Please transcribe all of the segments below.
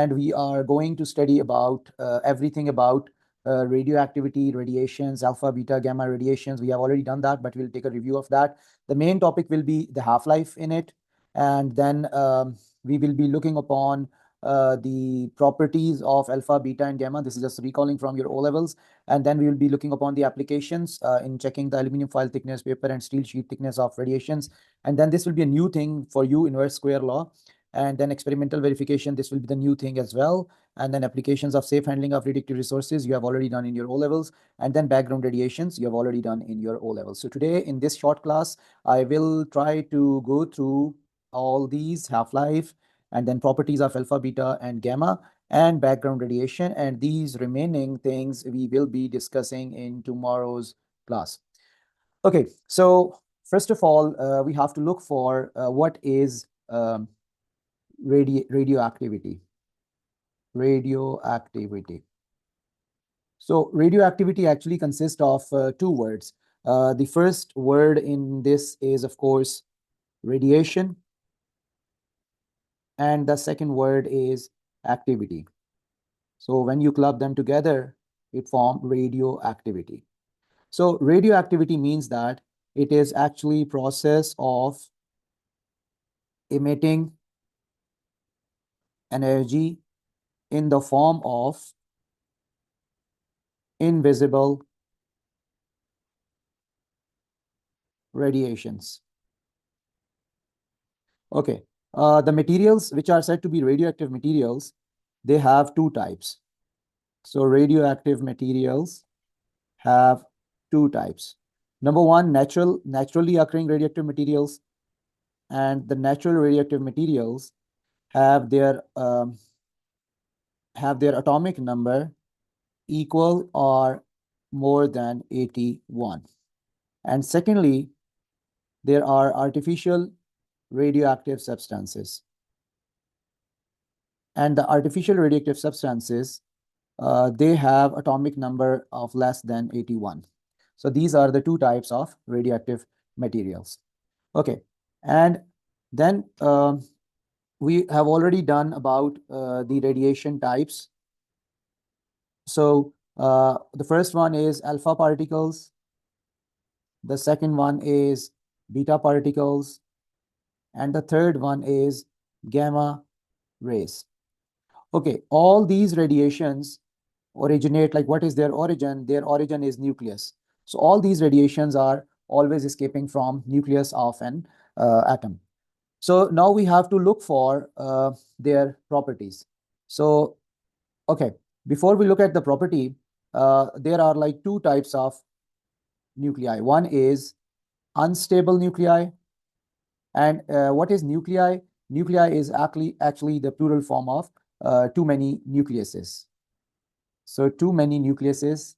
and we are going to study about everything about radioactivity, radiations, alpha, beta, gamma radiations. We have already done that, but we'll take a review of that. The main topic will be the half-life in it, and then we will be looking upon the properties of alpha, beta, and gamma. This is just recalling from your O levels. And then we will be looking upon the applications in checking the aluminum foil thickness, paper and steel sheet thickness of radiations. And then this will be a new thing for you, inverse square law. And then experimental verification, this will be the new thing as well. And then applications of safe handling of radioactive resources, you have already done in your O levels. And then background radiations, you have already done in your O levels. So today in this short class, I will try to go through all these half-life and then properties of alpha, beta, and gamma and background radiation. And these remaining things we will be discussing in tomorrow's class. Okay, so first of all, we have to look for what is radioactivity. Radioactivity. So radioactivity actually consists of two words. The first word in this is, of course, radiation. And the second word is activity. So when you club them together, it forms radioactivity. So radioactivity means that it is actually process of emitting energy in the form of invisible radiations. Okay, the materials which are said to be radioactive materials, they have two types. So radioactive materials have two types. Number one, naturally occurring radioactive materials, and the natural radioactive materials have their atomic number equal or more than 81. And secondly, there are artificial radioactive substances. And the artificial radioactive substances, they have atomic number of less than 81. So these are the two types of radioactive materials. Okay, and then we have already done about the radiation types. So the first one is alpha particles. The second one is beta particles. And the third one is gamma rays. Okay, all these radiations originate, like what is their origin? Their origin is nucleus. So all these radiations are always escaping from nucleus of an atom. So now we have to look for their properties. So, okay, before we look at the property, there are like two types of nuclei. One is unstable nuclei. And what is nuclei? Nuclei is actually the plural form of too many nucleuses. So too many nucleuses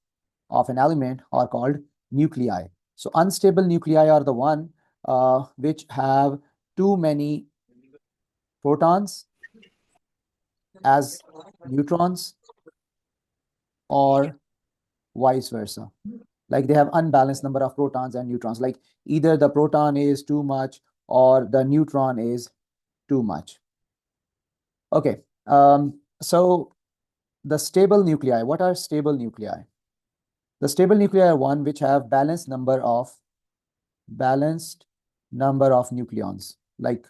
of an element are called nuclei. So unstable nuclei are the one which have too many protons as neutrons or vice versa. Like they have unbalanced number of protons and neutrons. Like either the proton is too much or the neutron is too much. Okay, so the stable nuclei, what are stable nuclei? The stable nuclei are one which have balanced number of nucleons, like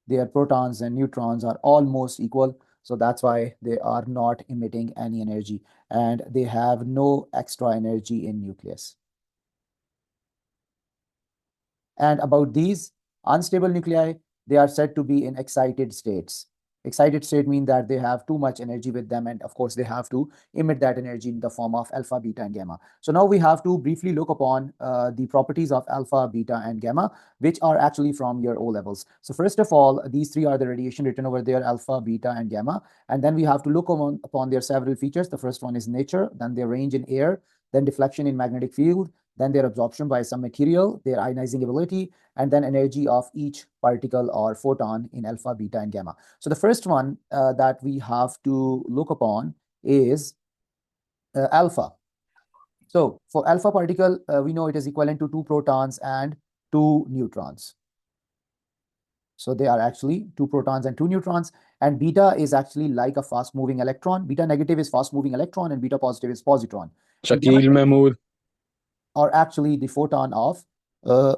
their protons and neutrons are almost equal. So that's why they are not emitting any energy and they have no extra energy in nucleus. And about these unstable nuclei, they are said to be in excited states. Excited state means that they have too much energy with them, and of course they have to emit that energy in the form of alpha, beta, and gamma. So now we have to briefly look upon the properties of alpha, beta, and gamma, which are actually from your O levels. So first of all, these three are the radiation written over there: alpha, beta, and gamma. And then we have to look upon their several features. The first one is nature, then their range in air, then deflection in magnetic field, then their absorption by some material, their ionizing ability, and then energy of each particle or photon in alpha, beta, and gamma. So the first one that we have to look upon is alpha. So for alpha particle, we know it is equivalent to 2 protons and 2 neutrons. So they are actually 2 protons and 2 neutrons. And beta is actually like a fast moving electron. Beta negative is fast moving electron and beta positive is positron. And gamma Shakeel Mahmood. are actually the photon of uh,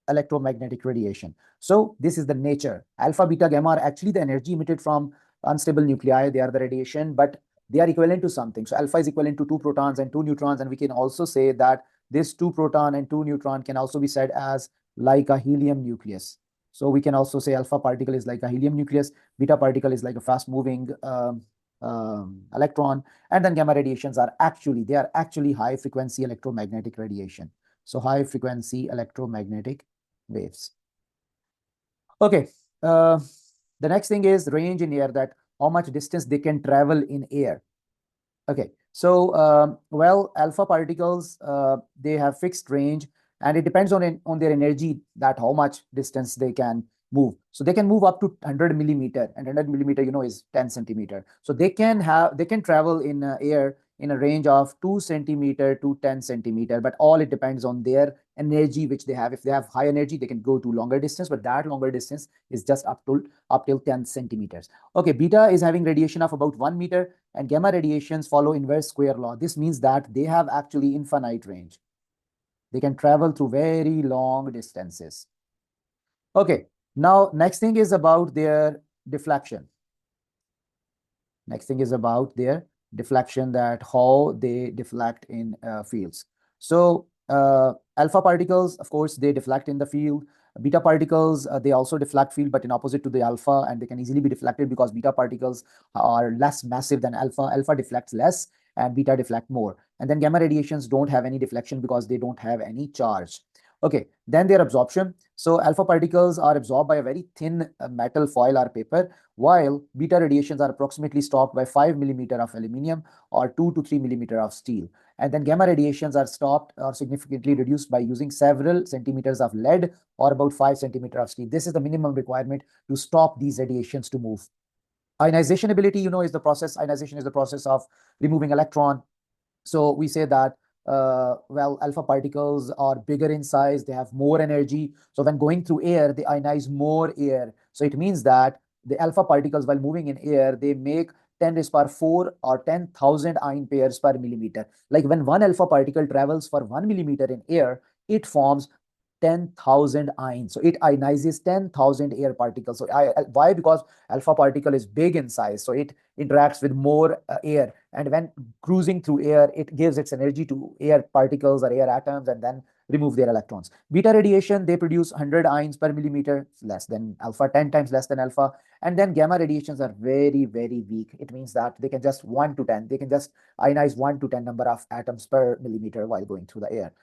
electromagnetic radiation. So this is the nature. Alpha, beta, gamma are actually the energy emitted from unstable nuclei. They are the radiation, but they are equivalent to something. So alpha is equivalent to 2 protons and 2 neutrons. And we can also say that this 2 proton and 2 neutron can also be said as like a helium nucleus. So we can also say alpha particle is like a helium nucleus, beta particle is like a fast moving electron, and then gamma radiations are actually high frequency electromagnetic radiation. So high frequency electromagnetic waves. Okay. The next thing is range in air, that how much distance they can travel in air. Okay. So, well, alpha particles, they have fixed range, and it depends on their energy, that how much distance they can move. So they can move up to 100 millimeter, and 100 millimeter, is 10 centimeter. So they can travel in air in a range of 2 centimeter to 10 centimeter, but all it depends on their energy which they have. If they have high energy, they can go to longer distance, but that longer distance is just up till 10 centimeters. Okay, beta is having radiation of about 1 meter, and gamma radiations follow inverse square law. This means that they have actually infinite range. They can travel through very long distances. Okay, now next thing is about their deflection. Next thing is about their deflection, that how they deflect in fields. So alpha particles, of course, they deflect in the field. Beta particles, they also deflect field, but in opposite to the alpha, and they can easily be deflected because beta particles are less massive than alpha. Alpha deflects less and beta deflect more. And then gamma radiations don't have any deflection because they don't have any charge. Okay, then their absorption. So alpha particles are absorbed by a very thin metal foil or paper, while beta radiations are approximately stopped by 5 millimeter of aluminium or 2 to 3 millimeter of steel. And then gamma radiations are stopped or significantly reduced by using several centimeters of lead or about 5 centimeter of steel. This is the minimum requirement to stop these radiations to move. Ionization ability, is the process. Ionization is the process of removing electron. So we say that, well, alpha particles are bigger in size, they have more energy. So when going through air, they ionize more air. So it means that the alpha particles, while moving in air, they make 10 raised power 4 or 10,000 ion pairs per millimeter. Like when one alpha particle travels for 1 millimeter in air, it forms 10,000 ions. So it ionizes 10,000 air particles. So why? Because alpha particle is big in size. So it interacts with more air. And when cruising through air, it gives its energy to air particles or air atoms and then remove their electrons. Beta radiation, they produce 100 ions per millimeter, less than alpha, 10 times less than alpha. And then gamma radiations are very, very weak. It means that they can just 1 to 10, they can just ionize 1 to 10 number of atoms per millimeter while going through the air.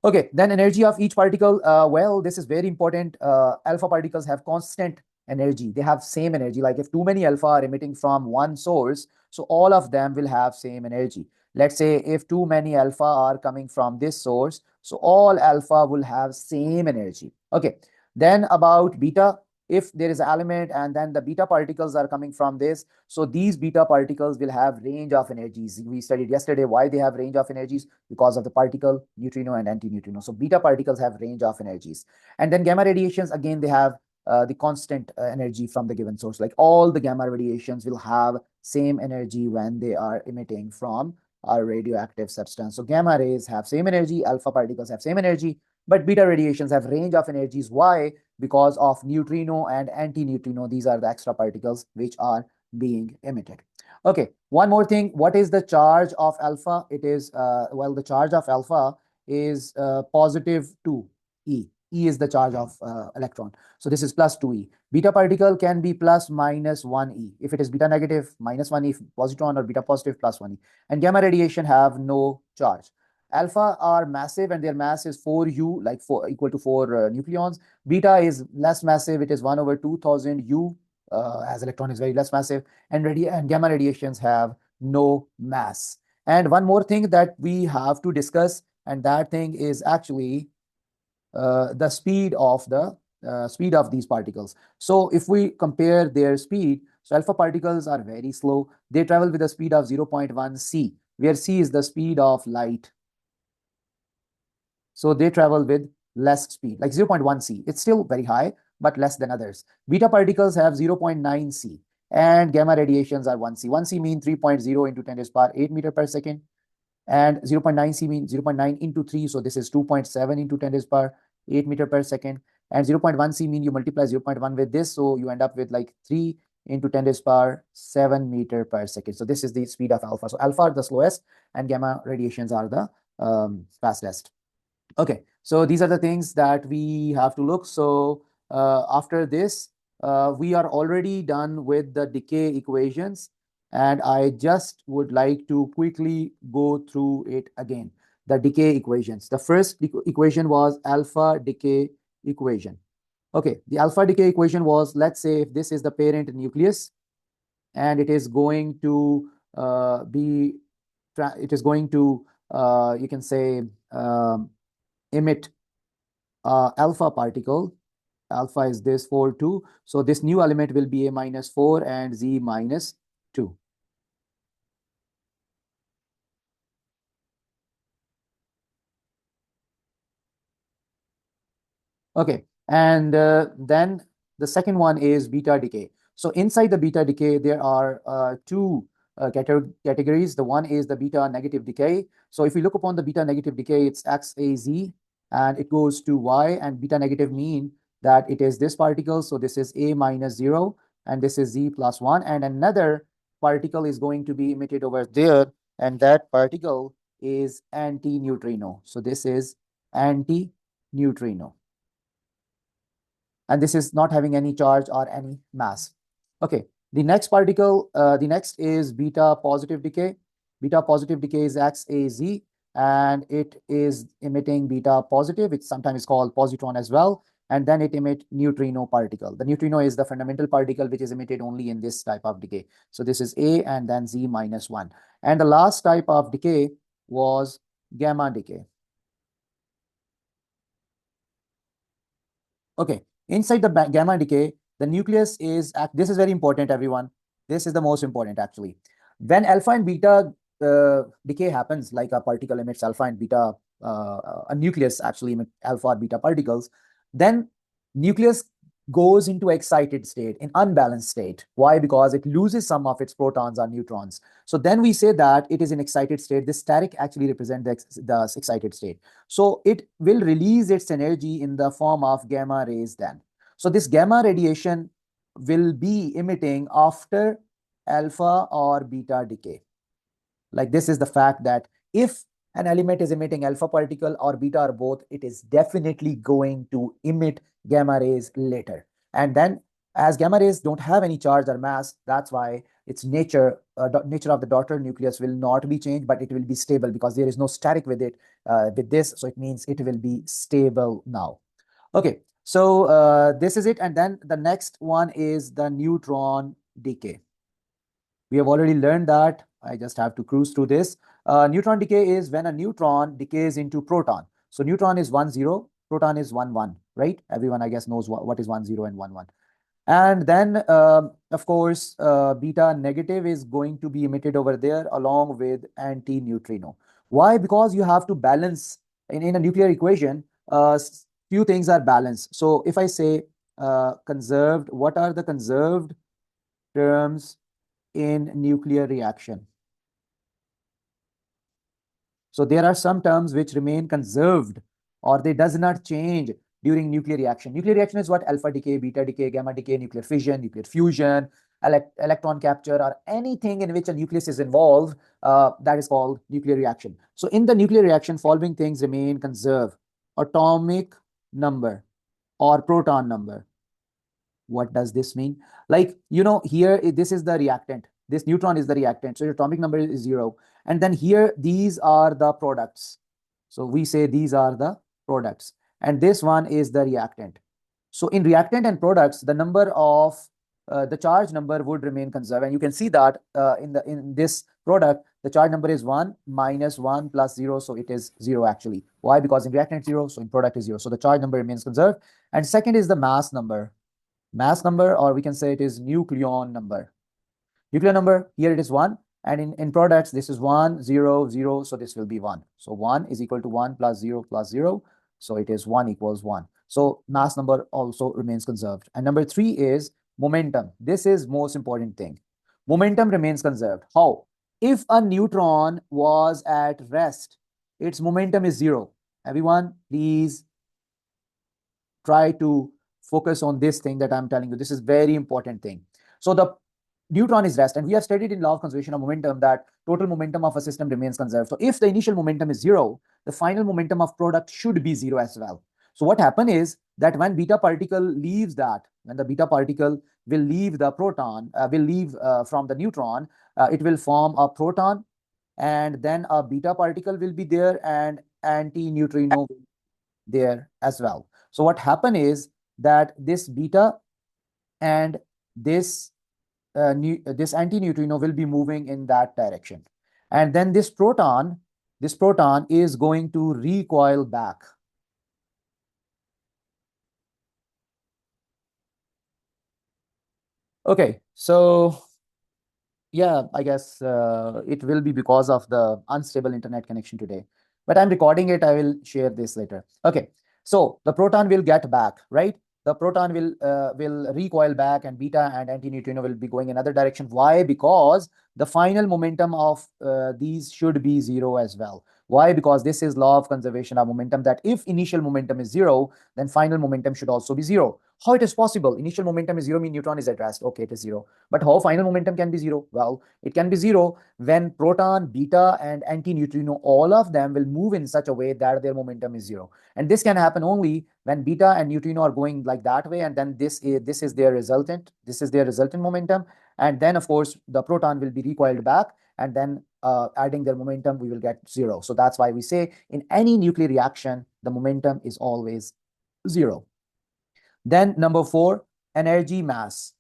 Okay, then energy of each particle. Well, this is very important. Alpha particles have constant energy. They have same energy. Like if too many alpha are emitting from one source, so all of them will have same energy. Let's say if too many alpha are coming from this source, so all alpha will have same energy. Okay, then about beta, if there is an element and then the beta particles are coming from this, so these beta particles will have range of energies. We studied yesterday why they have range of energies, because of the particle, neutrino and antineutrino. So beta particles have range of energies. And then gamma radiations, again, they have the constant energy from the given source. Like all the gamma radiations will have same energy when they are emitting from a radioactive substance. So gamma rays have same energy, alpha particles have same energy, but beta radiations have range of energies. Why? Because of neutrino and antineutrino. These are the extra particles which are being emitted. Okay, one more thing. What is the charge of alpha? It is, well, the charge of alpha is positive 2e. E is the charge of electron. So this is plus 2e. Beta particle can be plus minus 1e. If it is beta negative, minus 1e, positron, or beta positive, plus 1e. And gamma radiation have no charge. Alpha are massive and their mass is 4u, like equal to 4 nucleons. Beta is less massive. It is 1 over 2000 u, as electron is very less massive. And gamma radiations have no mass. And one more thing that we have to discuss, and that thing is actually the speed of these particles. So if we compare their speed, so alpha particles are very slow. They travel with a speed of 0.1 c, where c is the speed of light. So they travel with less speed, like 0.1 c. It's still very high, but less than others. Beta particles have 0.9 c. And gamma radiations are 1C. 1C mean 3.0 into 10 raised power 8 meter per second. And 0.9C means 0.9 into 3. So this is 2.7 into 10 raised power 8 meter per second. And 0.1C mean you multiply 0.1 with this. So you end up with like 3 into 10 raised power 7 meter per second. So this is the speed of alpha. So alpha are the slowest and gamma radiations are the fastest. Okay, so these are the things that we have to look. So after this, we are already done with the decay equations. And I just would like to quickly go through it again. The decay equations. The first equation was alpha decay equation. Okay, the alpha decay equation was, let's say if this is the parent nucleus and it is going to you can say, emit alpha particle. Alpha is this 4, 2. So this new element will be A minus 4 and Z minus 2. Okay, and then the second one is beta decay. So inside the beta decay, there are two categories. The one is the beta negative decay. So if you look upon the beta negative decay, it's XAZ and it goes to Y, and beta negative mean that it is this particle. So this is A minus 0 and this is Z plus 1. And another particle is going to be emitted over there, and that particle is anti-neutrino. So this is anti-neutrino. And this is not having any charge or any mass. Okay, the next particle, the next is beta positive decay. Beta positive decay is XAZ, and it is emitting beta positive, which sometimes is called positron as well. And then it emits neutrino particle. The neutrino is the fundamental particle which is emitted only in this type of decay. So this is A and then Z minus 1. And the last type of decay was gamma decay. Okay, inside the gamma decay, the nucleus is, this is very important, everyone. This is the most important, actually. When alpha and beta decay happens, like a particle emits alpha and beta, a nucleus actually emits alpha or beta particles, then nucleus goes into excited state, in unbalanced state. Why? Because it loses some of its protons or neutrons. So then we say that it is in excited state. This steric actually represents the excited state. So it will release its energy in the form of gamma rays then. So this gamma radiation will be emitting after alpha or beta decay. Like, this is the fact that if an element is emitting alpha particle or beta or both, it is definitely going to emit gamma rays later. And then as gamma rays don't have any charge or mass, that's why its nature of the daughter nucleus will not be changed, but it will be stable because there is no static with it, with this. So it means it will be stable now. Okay, so this is it. And then the next one is the neutron decay. We have already learned that. I just have to cruise through this. Neutron decay is when a neutron decays into proton. So neutron is 1, 0, proton is 1, 1, right? Everyone, I guess, knows what is 1, 0 and 1, 1. And then, of course, beta negative is going to be emitted over there along with anti-neutrino. Why? Because you have to balance in a nuclear equation, few things are balanced. So if I say conserved, what are the conserved terms in nuclear reaction? So there are some terms which remain conserved or they does not change during nuclear reaction. Nuclear reaction is what? Alpha decay, beta decay, gamma decay, nuclear fission, nuclear fusion, electron capture, or anything in which a nucleus is involved, that is called nuclear reaction. So in the nuclear reaction, following things remain conserved: atomic number or proton number. What does this mean? Like, here, this is the reactant. This neutron is the reactant. So your atomic number is 0. And then here, these are the products. So we say these are the products. And this one is the reactant. So in reactant and products, the number of the charge number would remain conserved. And you can see that in this product, the charge number is 1 minus 1 plus 0. So it is 0 actually. Why? Because in reactant 0, so in product is 0. So the charge number remains conserved. And second is the mass number. Mass number, or we can say it is nucleon number. Nucleon number, here it is 1. And in products, this is 1, 0, 0. So this will be 1. So 1 is equal to 1 plus 0 plus 0. So it is 1 equals 1. So mass number also remains conserved. And number 3 is momentum. This is most important thing. Momentum remains conserved. How? If a neutron was at rest, its momentum is zero. Everyone, please try to focus on this thing that I'm telling you. This is very important thing. So the neutron is rest, and we have studied in law of conservation of momentum that total momentum of a system remains conserved. So if the initial momentum is zero, the final momentum of product should be zero as well. So what happens is that when beta particle leaves that, when the beta particle will leave the proton, will leave from the neutron, it will form a proton, and then a beta particle will be there, and anti-neutrino there as well. So what happen is that this beta and this this antineutrino will be moving in that direction, and then this proton is going to recoil back. Okay, so yeah, I guess it will be because of the unstable internet connection today. But I'm recording it. I will share this later. Okay, so the proton will get back, right? The proton will recoil back, and beta and antineutrino will be going another direction. Why? Because the final momentum of these should be zero as well. Why? Because this is law of conservation of momentum, that if initial momentum is zero, then final momentum should also be zero. How it is possible? Initial momentum is zero, mean neutron is at rest. Okay, it is zero. But how final momentum can be zero? Well, it can be zero when proton, beta, and antineutrino, all of them will move in such a way that their momentum is zero. And this can happen only when beta and neutrino are going like that way, and then this is their resultant. This is their resultant momentum. And then, of course, the proton will be recoiled back, and then adding their momentum, we will get zero. So that's why we say in any nuclear reaction, the momentum is always zero. Then number 4, energy mass.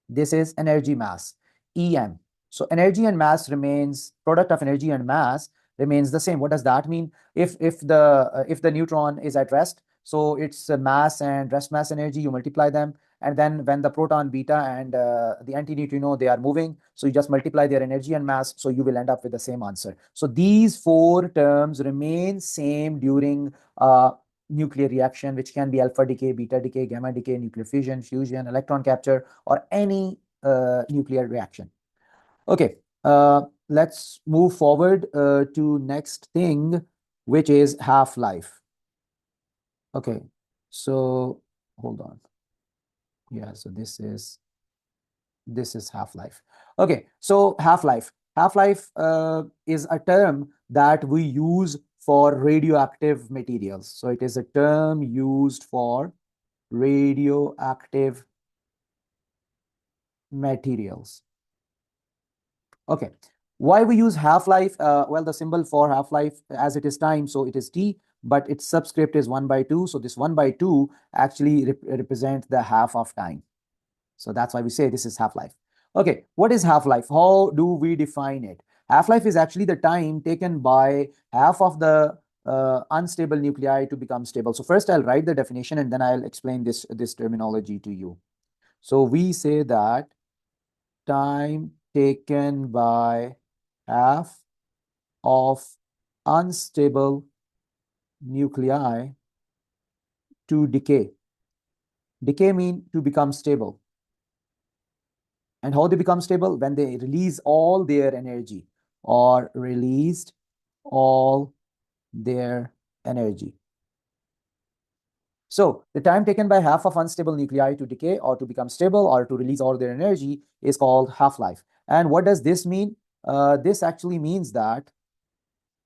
This is energy mass, EM. So energy and mass remains, product of energy and mass remains the same. What does that mean? If the neutron is at rest, so it's mass and rest mass energy, you multiply them, and then when the proton, beta, and the antineutrino, they are moving, so you just multiply their energy and mass, so you will end up with the same answer. So these 4 terms remain same during nuclear reaction, which can be alpha decay, beta decay, gamma decay, nuclear fission, fusion, electron capture, or any nuclear reaction. Okay, let's move forward to next thing, which is half-life. Okay, so hold on. Yeah, so this is half-life. Okay, so half-life. Half-life is a term that we use for radioactive materials. So it is a term used for radioactive materials. Okay, why we use half-life? Well, the symbol for half-life, as it is time, so it is T, but its subscript is 1/2. So this 1/2 actually represents the half of time. So that's why we say this is half-life. Okay, what is half-life? How do we define it? Half-life is actually the time taken by half of the unstable nuclei to become stable. So first I'll write the definition, and then I'll explain this terminology to you. So we say that time taken by half of unstable nuclei to decay. Decay means to become stable. And how they become stable? When they release all their energy, or released all their energy. So the time taken by half of unstable nuclei to decay or to become stable or to release all their energy is called half-life. And what does this mean? This actually means that,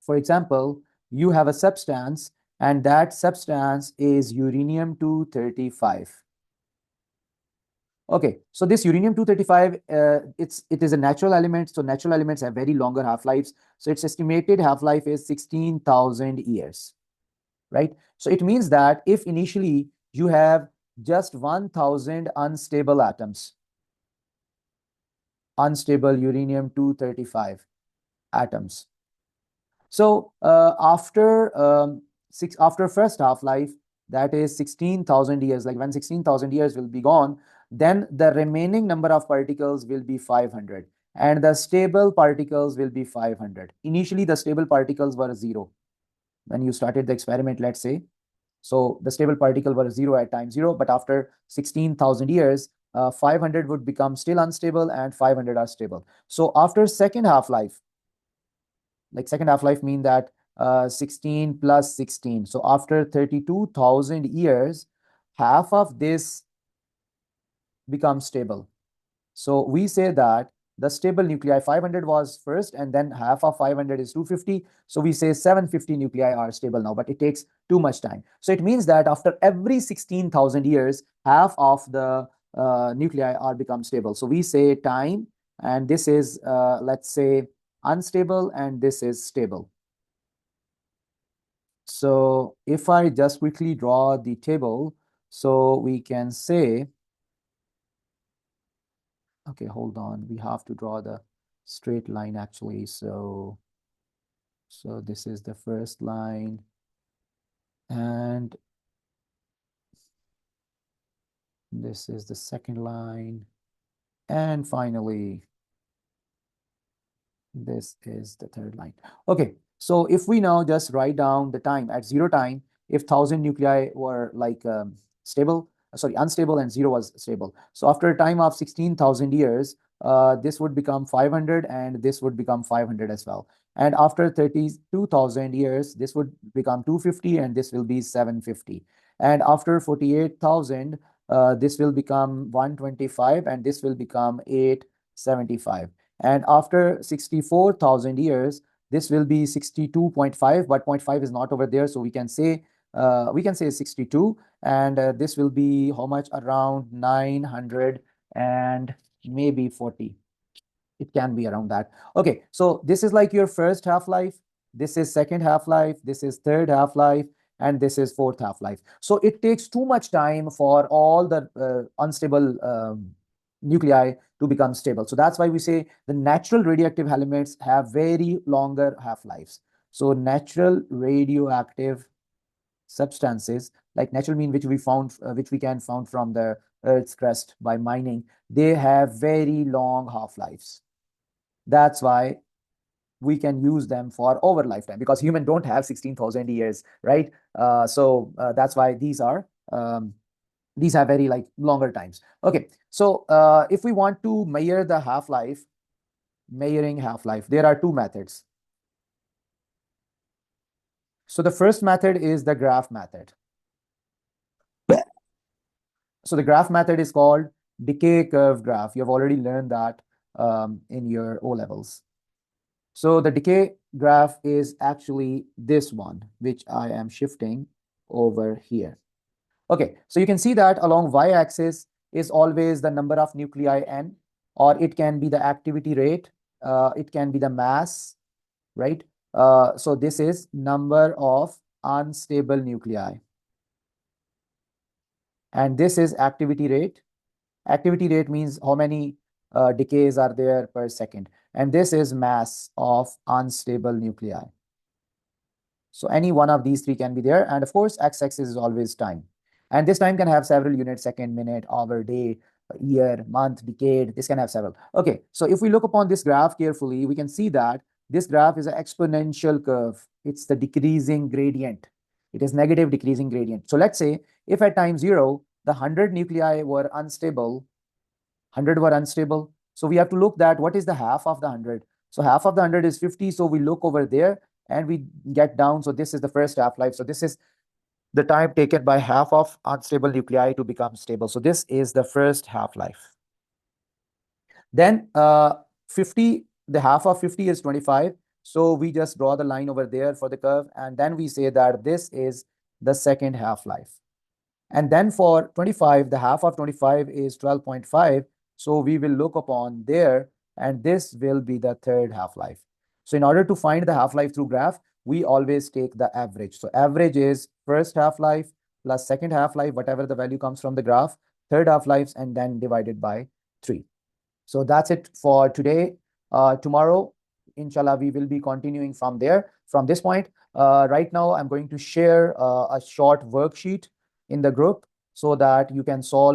for example, you have a substance, and that substance is uranium-235. Okay, so this uranium-235, it is a natural element. So natural elements have very longer half-lives. So its estimated half-life is 16,000 years, right? So it means that if initially you have just 1,000 unstable atoms, unstable uranium-235 atoms. So after first half-life, that is 16,000 years, like when 16,000 years will be gone, then the remaining number of particles will be 500, and the stable particles will be 500. Initially, the stable particles were zero when you started the experiment, let's say. So the stable particle were zero at time zero, but after 16,000 years, 500 would become still unstable and 500 are stable. So after second half-life, like second half-life mean that 16 plus 16. So after 32,000 years, half of this becomes stable. So we say that the stable nuclei 500 was first, and then half of 500 is 250. So we say 750 nuclei are stable now, but it takes too much time. So it means that after every 16,000 years, half of the nuclei are become stable. So we say time, and this is, let's say, unstable, and this is stable. So if I just quickly draw the table, so we can say, okay, hold on. We have to draw the straight line actually. So this is the first line, and this is the second line, and finally this is the third line. Okay, so if we now just write down the time at 0 time, if 1,000 nuclei were like unstable, and 0 was stable. So after a time of 16,000 years, this would become 500 and this would become 500 as well. And after 32,000 years, this would become 250 and this will be 750. And after 48,000, this will become 125 and this will become 875. And after 64,000 years, this will be 62.5, but 0.5 is not over there. So we can say 62, and this will be how much? Around 900 and maybe 40. It can be around that. Okay, so this is like your first half-life. This is second half-life. This is third half-life. And this is fourth half-life. So it takes too much time for all the unstable nuclei to become stable. So that's why we say the natural radioactive elements have very longer half-lives. So natural radioactive substances, like natural mean which we found, which we can found from the Earth's crust by mining, they have very long half-lives. That's why we can use them for over lifetime, because human don't have 16,000 years, right? That's why these have very like longer times. Okay, so if we want to measure the half-life, measuring half-life, there are two methods. So the first method is the graph method. So the graph method is called decay curve graph. You have already learned that in your O levels. So the decay graph is actually this one, which I am shifting over here. Okay, so you can see that along y-axis is always the number of nuclei n, or it can be the activity rate, it can be the mass, right? So this is number of unstable nuclei. And this is activity rate. Activity rate means how many decays are there per second. And this is mass of unstable nuclei. So any one of these three can be there. And of course, x-axis is always time. And this time can have several units: second, minute, hour, day, year, month, decade. This can have several. Okay, so if we look upon this graph carefully, we can see that this graph is an exponential curve. It's the decreasing gradient. It is negative decreasing gradient. So let's say if at time 0, the 100 nuclei were unstable, 100 were unstable. So we have to look that what is the half of the 100. So half of the 100 is 50. So we look over there and we get down. So this is the first half-life. So this is the time taken by half of unstable nuclei to become stable. So this is the first half-life. Then 50, the half of 50 is 25. So we just draw the line over there for the curve. And then we say that this is the second half-life. And then for 25, the half of 25 is 12.5. So we will look upon there, and this will be the third half-life. So in order to find the half-life through graph, we always take the average. So average is first half-life plus second half-life, whatever the value comes from the graph, third half-lives, and then divided by 3. So that's it for today. Tomorrow, inshallah, we will be continuing from there, from this point. Right now, I'm going to share a short worksheet in the group so that you can solve